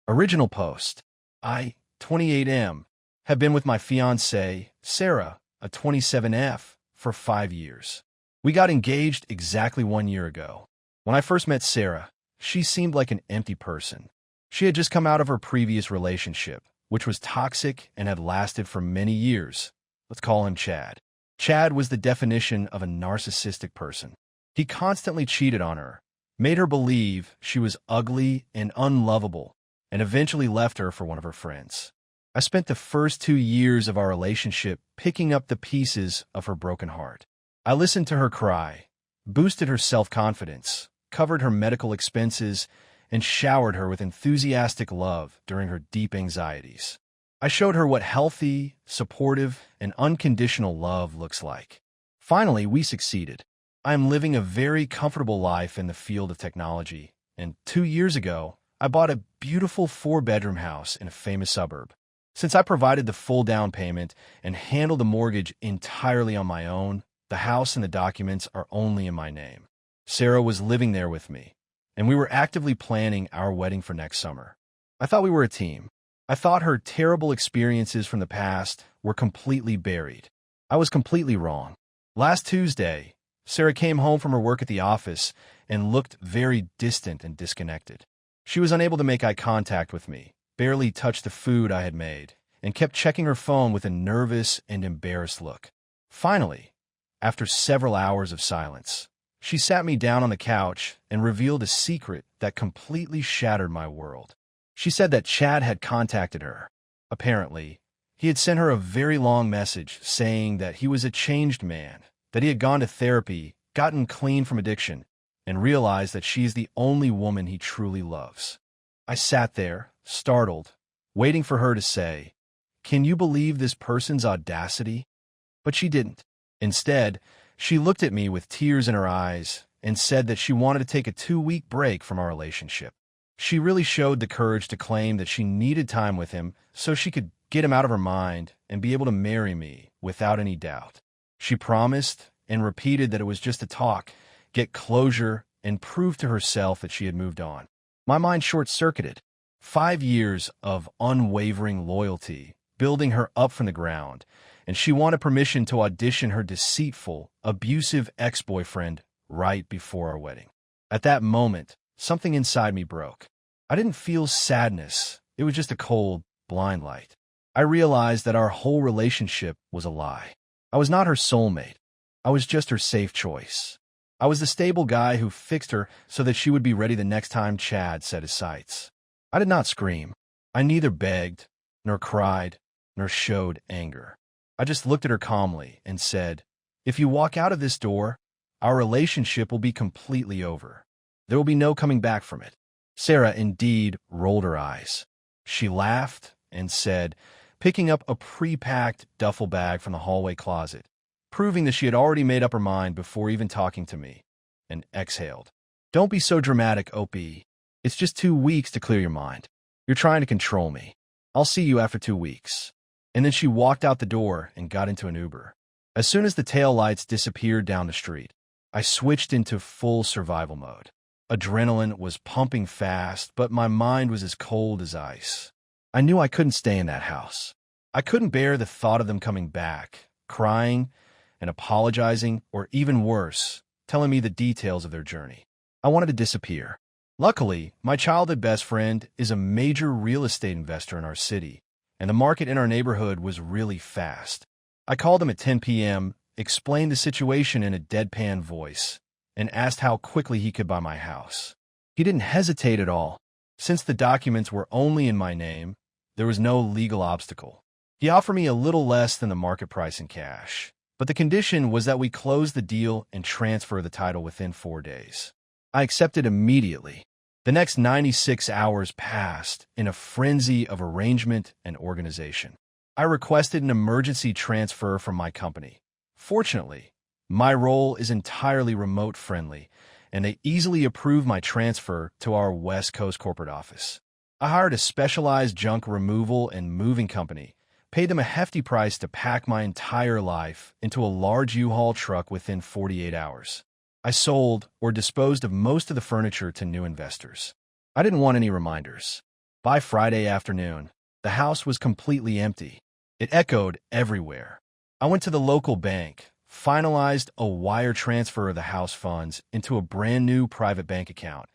Original post. I, 28M, have been with my fiancée, Sarah, a 27F, for 5 years. We got engaged exactly 1 year ago. When I first met Sarah, she seemed like an empty person. She had just come out of her previous relationship, which was toxic and had lasted for many years. Let's call him Chad. Chad was the definition of a narcissistic person. He constantly cheated on her, made her believe she was ugly and unlovable, and eventually left her for one of her friends. I spent the first 2 years of our relationship picking up the pieces of her broken heart. I listened to her cry, boosted her self-confidence, covered her medical expenses, and showered her with enthusiastic love during her deep anxieties. I showed her what healthy, supportive, and unconditional love looks like. Finally, we succeeded. I am living a very comfortable life in the field of technology, and 2 years ago, I bought a beautiful 4-bedroom house in a famous suburb. Since I provided the full down payment and handled the mortgage entirely on my own, the house and the documents are only in my name. Sarah was living there with me, and we were actively planning our wedding for next summer. I thought we were a team. I thought her terrible experiences from the past were completely buried. I was completely wrong. Last Tuesday, Sarah came home from her work at the office and looked very distant and disconnected. She was unable to make eye contact with me, barely touched the food I had made, and kept checking her phone with a nervous and embarrassed look. Finally, after several hours of silence, she sat me down on the couch and revealed a secret that completely shattered my world. She said that Chad had contacted her. Apparently, he had sent her a very long message saying that he was a changed man, that he had gone to therapy, gotten clean from addiction, and realized that she is the only woman he truly loves. I sat there, startled, waiting for her to say, "Can you believe this person's audacity?" But she didn't. Instead, she looked at me with tears in her eyes and said that she wanted to take a 2-week break from our relationship. She really showed the courage to claim that she needed time with him so she could get him out of her mind and be able to marry me without any doubt. She promised and repeated that it was just a talk, get closure, and prove to herself that she had moved on. My mind short-circuited. 5 years of unwavering loyalty, building her up from the ground, and she wanted permission to audition her deceitful, abusive ex-boyfriend right before our wedding. At that moment, something inside me broke. I didn't feel sadness. It was just a cold, blind light. I realized that our whole relationship was a lie. I was not her soulmate. I was just her safe choice. I was the stable guy who fixed her so that she would be ready the next time Chad set his sights. I did not scream. I neither begged, nor cried, nor showed anger. I just looked at her calmly and said, "If you walk out of this door, our relationship will be completely over. There will be no coming back from it." Sarah indeed rolled her eyes. She laughed and said, picking up a pre-packed duffel bag from the hallway closet, proving that she had already made up her mind before even talking to me, and exhaled. "Don't be so dramatic, OP. It's just 2 weeks to clear your mind. You're trying to control me. I'll see you after 2 weeks." And then she walked out the door and got into an Uber. As soon as the taillights disappeared down the street, I switched into full survival mode. Adrenaline was pumping fast, but my mind was as cold as ice. I knew I couldn't stay in that house. I couldn't bear the thought of them coming back, crying and apologizing, or even worse, telling me the details of their journey. I wanted to disappear. Luckily, my childhood best friend is a major real estate investor in our city, and the market in our neighborhood was really fast. I called him at 10 p.m., explained the situation in a deadpan voice, and asked how quickly he could buy my house. He didn't hesitate at all. Since the documents were only in my name, there was no legal obstacle. He offered me a little less than the market price in cash, but the condition was that we close the deal and transfer the title within 4 days. I accepted immediately. The next 96 hours passed in a frenzy of arrangement and organization. I requested an emergency transfer from my company. Fortunately, my role is entirely remote-friendly, and they easily approved my transfer to our West Coast corporate office. I hired a specialized junk removal and moving company, paid them a hefty price to pack my entire life into a large U-Haul truck within 48 hours. I sold or disposed of most of the furniture to new investors. I didn't want any reminders. By Friday afternoon, the house was completely empty. It echoed everywhere. I went to the local bank, finalized a wire transfer of the house funds into a brand new private bank account,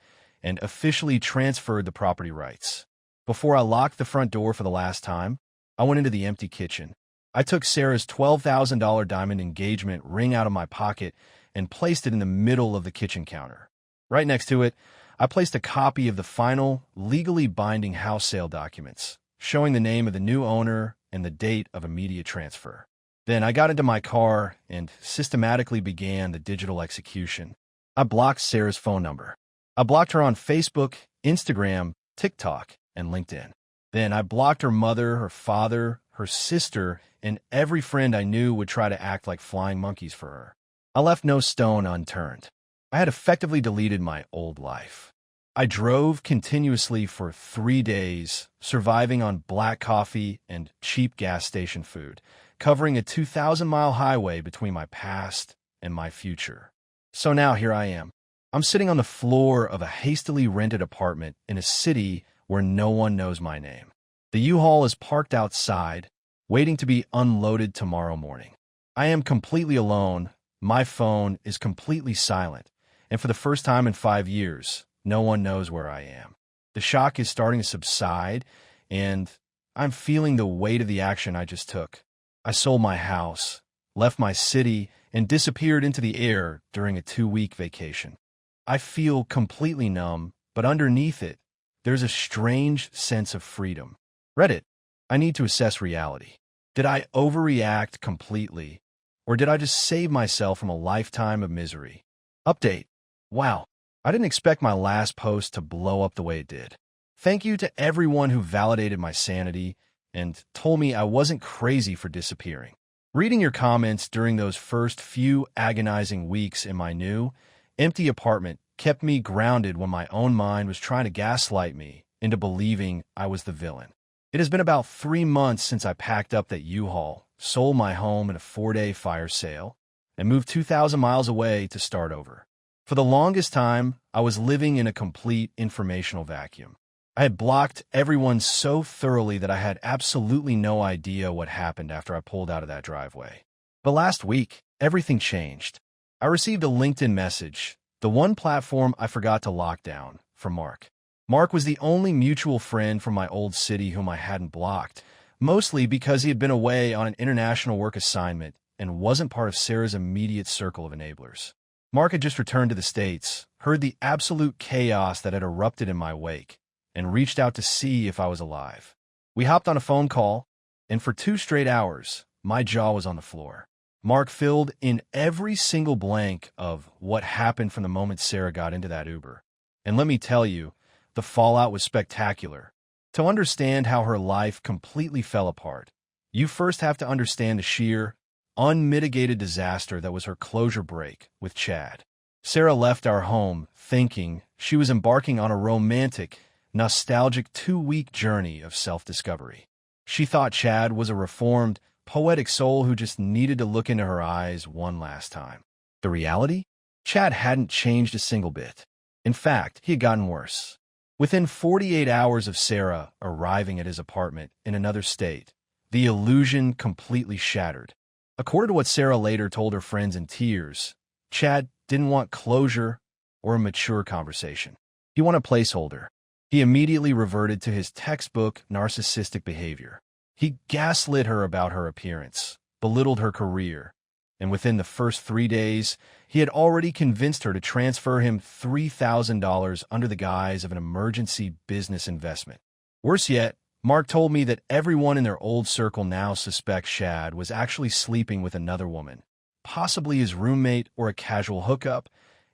and officially transferred the property rights. Before I locked the front door for the last time, I went into the empty kitchen. I took Sarah's $12,000 diamond engagement ring out of my pocket and placed it in the middle of the kitchen counter. Right next to it, I placed a copy of the final, legally binding house sale documents, showing the name of the new owner and the date of immediate transfer. Then I got into my car and systematically began the digital execution. I blocked Sarah's phone number. I blocked her on Facebook, Instagram, TikTok, and LinkedIn. Then I blocked her mother, her father, her sister, and every friend I knew would try to act like flying monkeys for her. I left no stone unturned. I had effectively deleted my old life. I drove continuously for 3 days, surviving on black coffee and cheap gas station food, covering a 2,000-mile highway between my past and my future. So now here I am. I'm sitting on the floor of a hastily rented apartment in a city where no one knows my name. The U-Haul is parked outside, waiting to be unloaded tomorrow morning. I am completely alone. My phone is completely silent. And for the first time in 5 years, no one knows where I am. The shock is starting to subside, and I'm feeling the weight of the action I just took. I sold my house, left my city, and disappeared into the air during a 2-week vacation. I feel completely numb, but underneath it, there's a strange sense of freedom. Reddit, I need to assess reality. Did I overreact completely, or did I just save myself from a lifetime of misery? Update. Wow, I didn't expect my last post to blow up the way it did. Thank you to everyone who validated my sanity and told me I wasn't crazy for disappearing. Reading your comments during those first few agonizing weeks in my new, empty apartment kept me grounded when my own mind was trying to gaslight me into believing I was the villain. It has been about 3 months since I packed up that U-Haul, sold my home in a 4-day fire sale, and moved 2,000 miles away to start over. For the longest time, I was living in a complete informational vacuum. I had blocked everyone so thoroughly that I had absolutely no idea what happened after I pulled out of that driveway. But last week, everything changed. I received a LinkedIn message, the one platform I forgot to lock down, from Mark. Mark was the only mutual friend from my old city whom I hadn't blocked, mostly because he had been away on an international work assignment and wasn't part of Sarah's immediate circle of enablers. Mark had just returned to the States, heard the absolute chaos that had erupted in my wake, and reached out to see if I was alive. We hopped on a phone call, and for 2 straight hours, my jaw was on the floor. Mark filled in every single blank of what happened from the moment Sarah got into that Uber. And let me tell you, the fallout was spectacular. To understand how her life completely fell apart, you first have to understand the sheer, unmitigated disaster that was her closure break with Chad. Sarah left our home thinking she was embarking on a romantic, nostalgic 2-week journey of self-discovery. She thought Chad was a reformed, poetic soul who just needed to look into her eyes one last time. The reality? Chad hadn't changed a single bit. In fact, he had gotten worse. Within 48 hours of Sarah arriving at his apartment in another state, the illusion completely shattered. According to what Sarah later told her friends in tears, Chad didn't want closure or a mature conversation. He wanted a placeholder. He immediately reverted to his textbook narcissistic behavior. He gaslit her about her appearance, belittled her career, and within the first 3 days, he had already convinced her to transfer him $3,000 under the guise of an emergency business investment. Worse yet, Mark told me that everyone in their old circle now suspects Chad was actually sleeping with another woman, possibly his roommate or a casual hookup,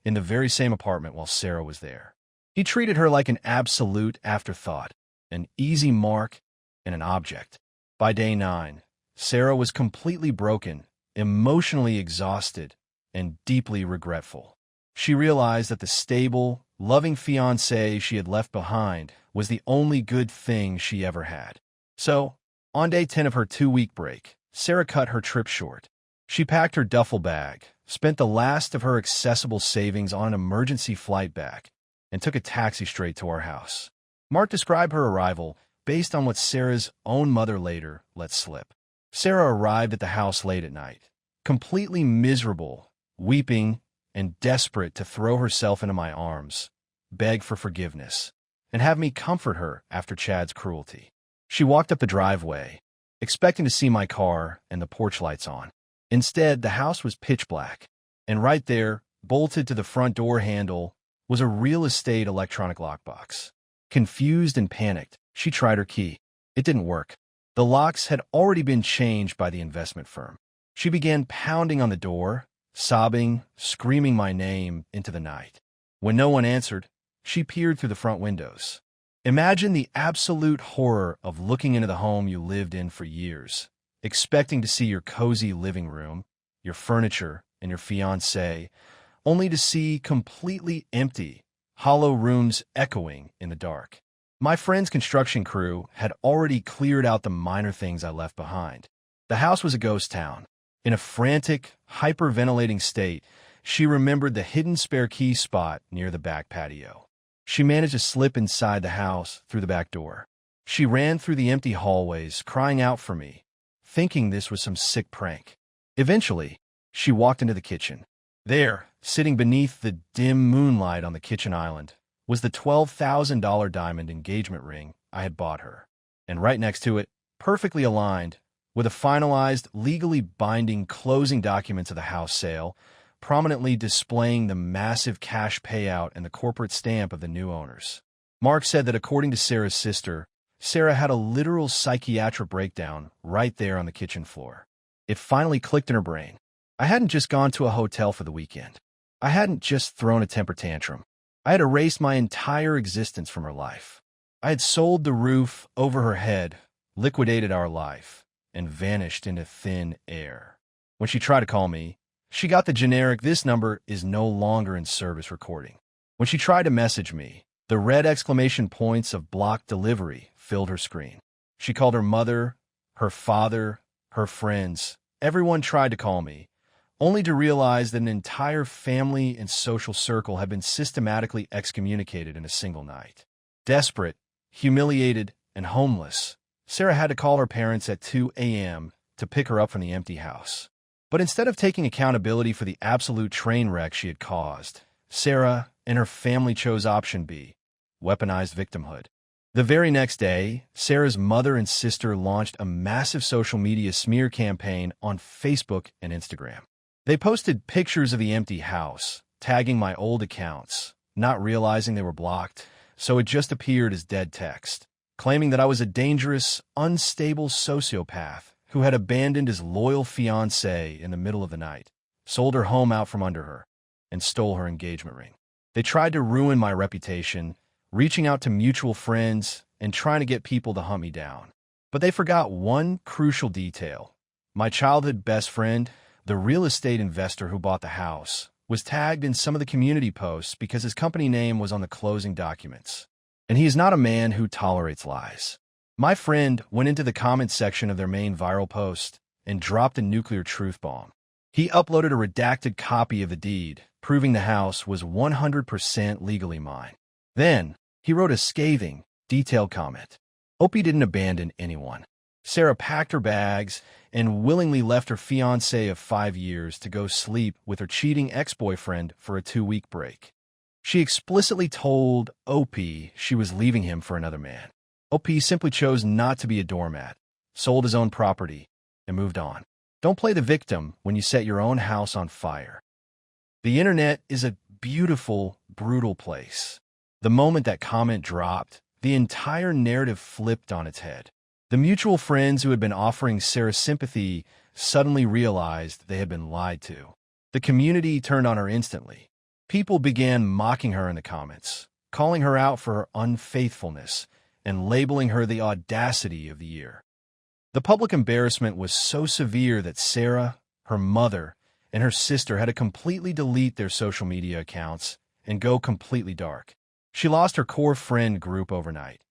in the very same apartment while Sarah was there. He treated her like an absolute afterthought, an easy mark, and an object. By day 9, Sarah was completely broken, emotionally exhausted, and deeply regretful. She realized that the stable, loving fiancé she had left behind was the only good thing she ever had. So, on day 10 of her 2-week break, Sarah cut her trip short. She packed her duffel bag, spent the last of her accessible savings on an emergency flight back, and took a taxi straight to our house. Mark described her arrival based on what Sarah's own mother later let slip. Sarah arrived at the house late at night, completely miserable, weeping, and desperate to throw herself into my arms, beg for forgiveness, and have me comfort her after Chad's cruelty. She walked up the driveway, expecting to see my car and the porch lights on. Instead, the house was pitch black, and right there, bolted to the front door handle, was a real estate electronic lockbox. Confused and panicked, she tried her key. It didn't work. The locks had already been changed by the investment firm. She began pounding on the door, sobbing, screaming my name into the night. When no one answered, she peered through the front windows. Imagine the absolute horror of looking into the home you lived in for years, expecting to see your cozy living room, your furniture, and your fiancé, only to see completely empty, hollow rooms echoing in the dark. My friend's construction crew had already cleared out the minor things I left behind. The house was a ghost town. In a frantic, hyperventilating state, she remembered the hidden spare key spot near the back patio. She managed to slip inside the house through the back door. She ran through the empty hallways, crying out for me, thinking this was some sick prank. Eventually, she walked into the kitchen. There, sitting beneath the dim moonlight on the kitchen island, was the $12,000 diamond engagement ring I had bought her. And right next to it, perfectly aligned, with a finalized, legally binding closing documents of the house sale, prominently displaying the massive cash payout and the corporate stamp of the new owners. Mark said that according to Sarah's sister, Sarah had a literal psychiatric breakdown right there on the kitchen floor. It finally clicked in her brain. I hadn't just gone to a hotel for the weekend. I hadn't just thrown a temper tantrum. I had erased my entire existence from her life. I had sold the roof over her head, liquidated our life, and vanished into thin air. When she tried to call me, she got the generic "this number is no longer in service" recording. When she tried to message me, the red exclamation points of blocked delivery filled her screen. She called her mother, her father, her friends. Everyone tried to call me, only to realize that an entire family and social circle had been systematically excommunicated in a single night. Desperate, humiliated, and homeless, Sarah had to call her parents at 2 a.m. to pick her up from the empty house. But instead of taking accountability for the absolute train wreck she had caused, Sarah and her family chose option B, weaponized victimhood. The very next day, Sarah's mother and sister launched a massive social media smear campaign on Facebook and Instagram. They posted pictures of the empty house, tagging my old accounts, not realizing they were blocked, so it just appeared as dead text, claiming that I was a dangerous, unstable sociopath who had abandoned his loyal fiancée in the middle of the night, sold her home out from under her, and stole her engagement ring. They tried to ruin my reputation, reaching out to mutual friends and trying to get people to hunt me down. But they forgot one crucial detail. My childhood best friend, the real estate investor who bought the house, was tagged in some of the community posts because his company name was on the closing documents. And he is not a man who tolerates lies. My friend went into the comments section of their main viral post and dropped a nuclear truth bomb. He uploaded a redacted copy of the deed, proving the house was 100% legally mine. Then, he wrote a scathing, detailed comment. Opie didn't abandon anyone. Sarah packed her bags and willingly left her fiancé of 5 years to go sleep with her cheating ex-boyfriend for a 2-week break. She explicitly told Opie she was leaving him for another man. Opie simply chose not to be a doormat, sold his own property, and moved on. Don't play the victim when you set your own house on fire. The internet is a beautiful, brutal place. The moment that comment dropped, the entire narrative flipped on its head. The mutual friends who had been offering Sarah sympathy suddenly realized they had been lied to. The community turned on her instantly. People began mocking her in the comments, calling her out for her unfaithfulness, and labeling her the audacity of the year. The public embarrassment was so severe that Sarah, her mother, and her sister had to completely delete their social media accounts and go completely dark. She lost her core friend group overnight.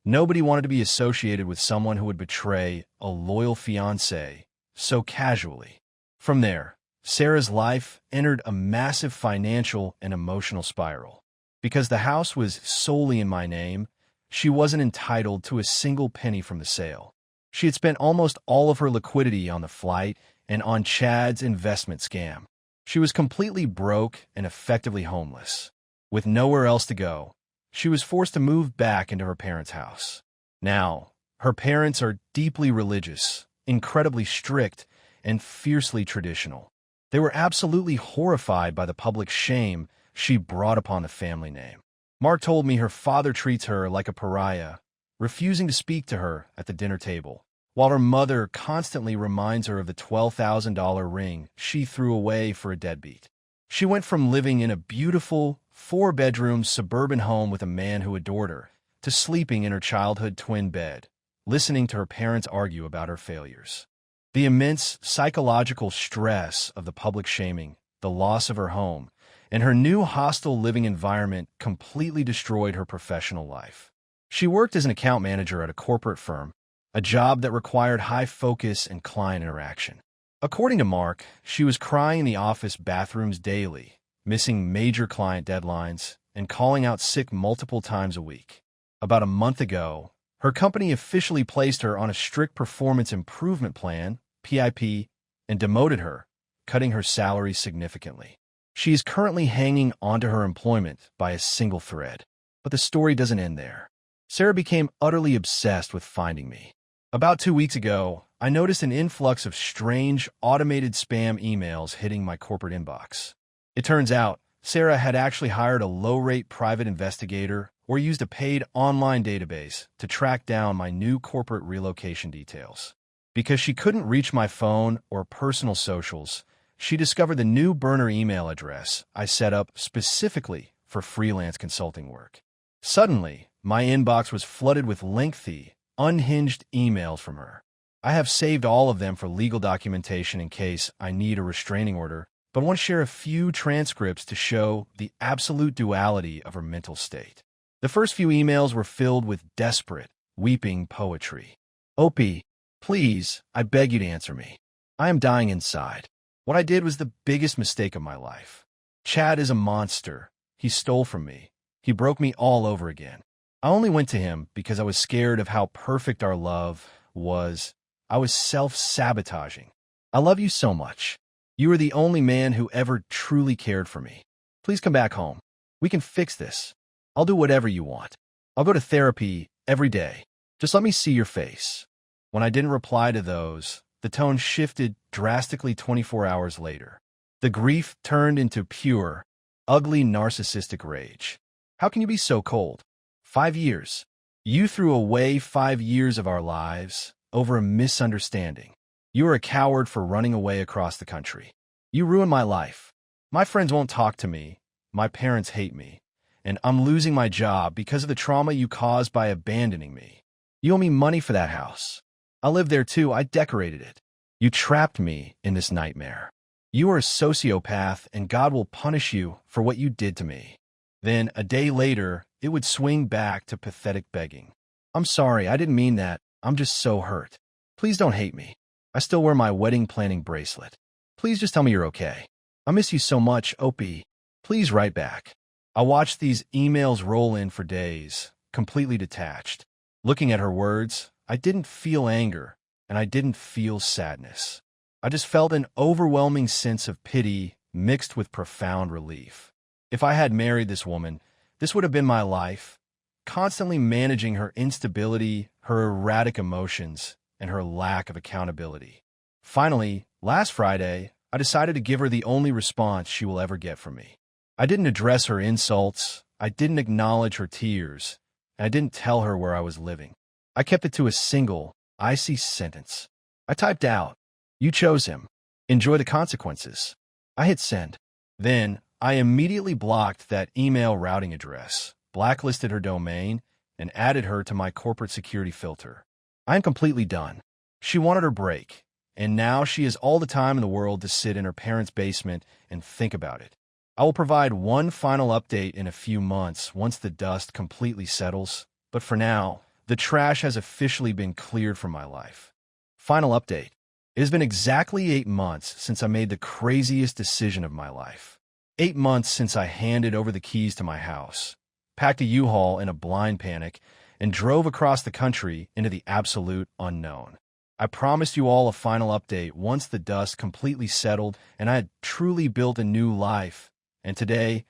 Nobody wanted to be associated with someone who would betray a loyal fiancé so casually. From there, Sarah's life entered a massive financial and emotional spiral. Because the house was solely in my name, she wasn't entitled to a single penny from the sale. She had spent almost all of her liquidity on the flight and on Chad's investment scam. She was completely broke and effectively homeless. With nowhere else to go, she was forced to move back into her parents' house. Now, her parents are deeply religious, incredibly strict, and fiercely traditional. They were absolutely horrified by the public shame she brought upon the family name. Mark told me her father treats her like a pariah, refusing to speak to her at the dinner table, while her mother constantly reminds her of the $12,000 ring she threw away for a deadbeat. She went from living in a beautiful, four-bedroom suburban home with a man who adored her to sleeping in her childhood twin bed, listening to her parents argue about her failures. The immense psychological stress of the public shaming, the loss of her home, and her new hostile living environment completely destroyed her professional life. She worked as an account manager at a corporate firm, a job that required high focus and client interaction. According to Mark, she was crying in the office bathrooms daily, missing major client deadlines, and calling out sick multiple times a week. About a month ago, her company officially placed her on a strict performance improvement plan, PIP, and demoted her, cutting her salary significantly. She is currently hanging onto her employment by a single thread. But the story doesn't end there. Sarah became utterly obsessed with finding me. About 2 weeks ago, I noticed an influx of strange, automated spam emails hitting my corporate inbox. It turns out, Sarah had actually hired a low-rate private investigator or used a paid online database to track down my new corporate relocation details. Because she couldn't reach my phone or personal socials, she discovered the new burner email address I set up specifically for freelance consulting work. Suddenly, my inbox was flooded with lengthy, unhinged emails from her. I have saved all of them for legal documentation in case I need a restraining order, but want to share a few transcripts to show the absolute duality of her mental state. The first few emails were filled with desperate, weeping poetry. Opie, please, I beg you to answer me. I am dying inside. What I did was the biggest mistake of my life. Chad is a monster. He stole from me. He broke me all over again. I only went to him because I was scared of how perfect our love was. I was self-sabotaging. I love you so much. You are the only man who ever truly cared for me. Please come back home. We can fix this. I'll do whatever you want. I'll go to therapy every day. Just let me see your face. When I didn't reply to those, the tone shifted drastically 24 hours later. The grief turned into pure, ugly narcissistic rage. How can you be so cold? 5 years. You threw away 5 years of our lives over a misunderstanding. You are a coward for running away across the country. You ruined my life. My friends won't talk to me. My parents hate me. And I'm losing my job because of the trauma you caused by abandoning me. You owe me money for that house. I live there too. I decorated it. You trapped me in this nightmare. You are a sociopath, and God will punish you for what you did to me. Then, a day later, it would swing back to pathetic begging. I'm sorry, I didn't mean that. I'm just so hurt. Please don't hate me. I still wear my wedding planning bracelet. Please just tell me you're okay. I miss you so much, Opie. Please write back. I watched these emails roll in for days, completely detached. Looking at her words, I didn't feel anger, and I didn't feel sadness. I just felt an overwhelming sense of pity mixed with profound relief. If I had married this woman, this would have been my life, constantly managing her instability, her erratic emotions, and her lack of accountability. Finally, last Friday, I decided to give her the only response she will ever get from me. I didn't address her insults, I didn't acknowledge her tears, and I didn't tell her where I was living. I kept it to a single, icy sentence. I typed out, "You chose him. Enjoy the consequences." I hit send. Then, I immediately blocked that email routing address, blacklisted her domain, and added her to my corporate security filter. I am completely done. She wanted her break, and now she has all the time in the world to sit in her parents' basement and think about it. I will provide one final update in a few months once the dust completely settles, but for now, the trash has officially been cleared from my life. Final update. It has been exactly 8 months since I made the craziest decision of my life. 8 months since I handed over the keys to my house, packed a U-Haul in a blind panic, and drove across the country into the absolute unknown. I promised you all a final update once the dust completely settled and I had truly built a new life, and today,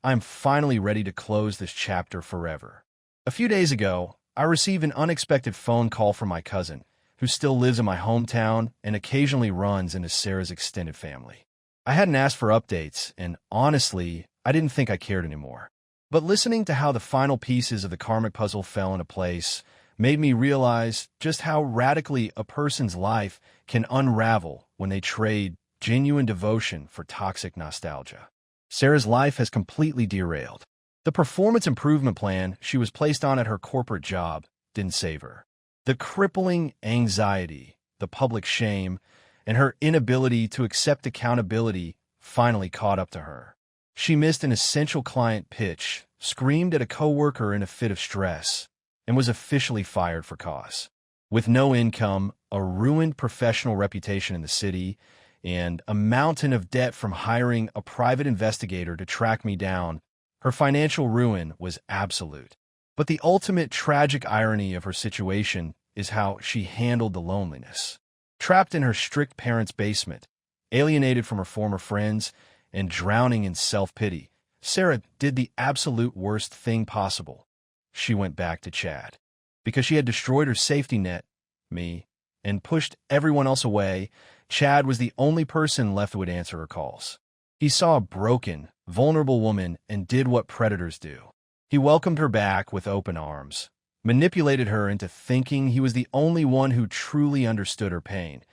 I'm finally ready to close this chapter forever. A few days ago, I received an unexpected phone call from my cousin, who still lives in my hometown and occasionally runs into Sarah's extended family. I hadn't asked for updates, and honestly, I didn't think I cared anymore. But listening to how the final pieces of the karmic puzzle fell into place made me realize just how radically a person's life can unravel when they trade genuine devotion for toxic nostalgia. Sarah's life has completely derailed. The performance improvement plan she was placed on at her corporate job didn't save her. The crippling anxiety, the public shame, and her inability to accept accountability finally caught up to her. She missed an essential client pitch, screamed at a coworker in a fit of stress, and was officially fired for cause. With no income, a ruined professional reputation in the city, and a mountain of debt from hiring a private investigator to track me down, her financial ruin was absolute. But the ultimate tragic irony of her situation is how she handled the loneliness. Trapped in her strict parents' basement, alienated from her former friends, and drowning in self-pity, Sarah did the absolute worst thing possible. She went back to Chad. Because she had destroyed her safety net, me, and pushed everyone else away, Chad was the only person left who would answer her calls. He saw a broken, vulnerable woman and did what predators do. He welcomed her back with open arms, manipulated her into thinking he was the only one who truly understood her pain,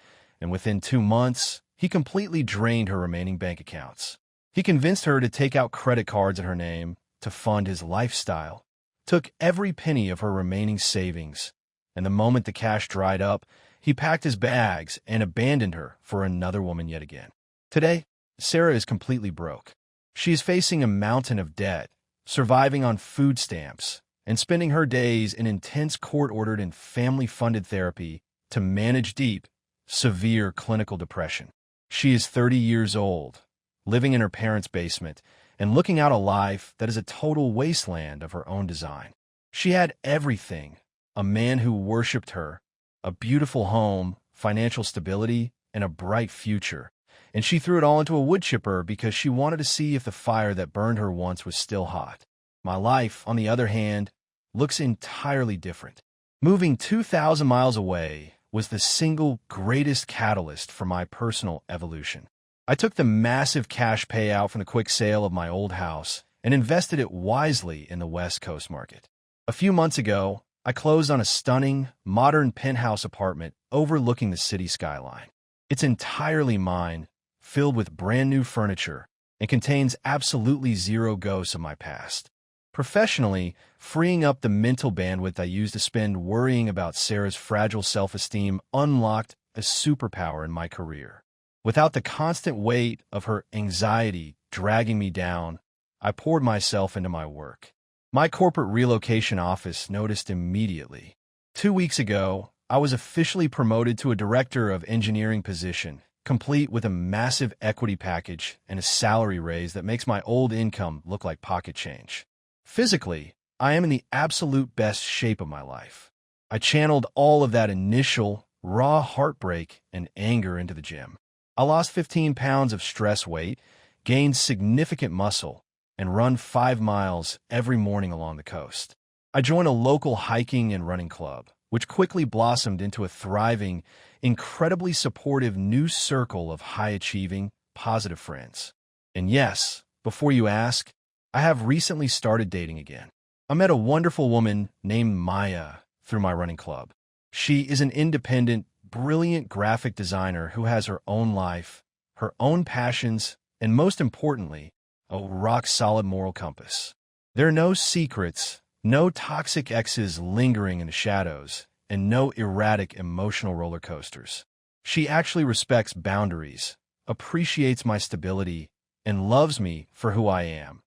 and within 2 months, he completely drained her remaining bank accounts. He convinced her to take out credit cards in her name to fund his lifestyle, took every penny of her remaining savings, and the moment the cash dried up, he packed his bags and abandoned her for another woman yet again. Today, Sarah is completely broke. She is facing a mountain of debt, surviving on food stamps, and spending her days in intense court-ordered and family-funded therapy to manage deep, severe clinical depression. She is 30 years old, living in her parents' basement, and looking out a life that is a total wasteland of her own design. She had everything: a man who worshipped her, a beautiful home, financial stability, and a bright future. And she threw it all into a wood chipper because she wanted to see if the fire that burned her once was still hot. My life, on the other hand, looks entirely different. Moving 2,000 miles away was the single greatest catalyst for my personal evolution. I took the massive cash payout from the quick sale of my old house and invested it wisely in the West Coast market. A few months ago, I closed on a stunning, modern penthouse apartment overlooking the city skyline. It's entirely mine, filled with brand new furniture, and contains absolutely zero ghosts of my past. Professionally, freeing up the mental bandwidth I used to spend worrying about Sarah's fragile self-esteem unlocked a superpower in my career. Without the constant weight of her anxiety dragging me down, I poured myself into my work. My corporate relocation office noticed immediately. 2 weeks ago, I was officially promoted to a director of engineering position, complete with a massive equity package and a salary raise that makes my old income look like pocket change. Physically, I am in the absolute best shape of my life. I channeled all of that initial, raw heartbreak and anger into the gym. I lost 15 pounds of stress weight, gained significant muscle, and run 5 miles every morning along the coast. I joined a local hiking and running club, which quickly blossomed into a thriving, incredibly supportive new circle of high-achieving, positive friends. And yes, before you ask, I have recently started dating again. I met a wonderful woman named Maya through my running club. She is an independent, brilliant graphic designer who has her own life, her own passions, and most importantly, a rock-solid moral compass. There are no secrets, no toxic exes lingering in the shadows, and no erratic emotional roller coasters. She actually respects boundaries, appreciates my stability, and loves me for who I am,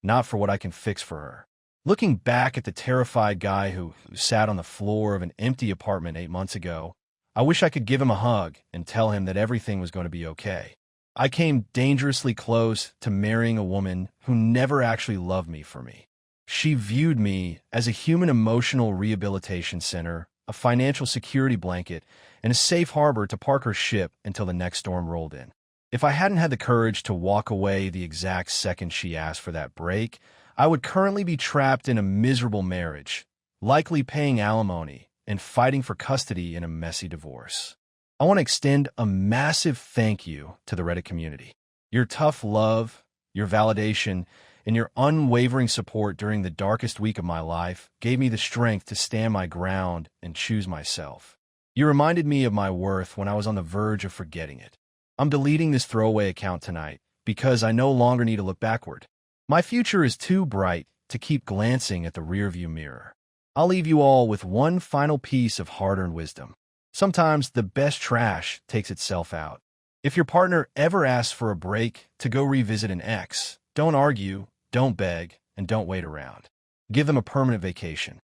not for what I can fix for her. Looking back at the terrified guy who sat on the floor of an empty apartment 8 months ago, I wish I could give him a hug and tell him that everything was going to be okay. I came dangerously close to marrying a woman who never actually loved me for me. She viewed me as a human emotional rehabilitation center, a financial security blanket, and a safe harbor to park her ship until the next storm rolled in. If I hadn't had the courage to walk away the exact second she asked for that break, I would currently be trapped in a miserable marriage, likely paying alimony and fighting for custody in a messy divorce. I want to extend a massive thank you to the Reddit community. Your tough love, your validation, and your unwavering support during the darkest week of my life gave me the strength to stand my ground and choose myself. You reminded me of my worth when I was on the verge of forgetting it. I'm deleting this throwaway account tonight because I no longer need to look backward. My future is too bright to keep glancing at the rearview mirror. I'll leave you all with one final piece of hard-earned wisdom. Sometimes the best trash takes itself out. If your partner ever asks for a break to go revisit an ex, don't argue, don't beg, and don't wait around. Give them a permanent vacation.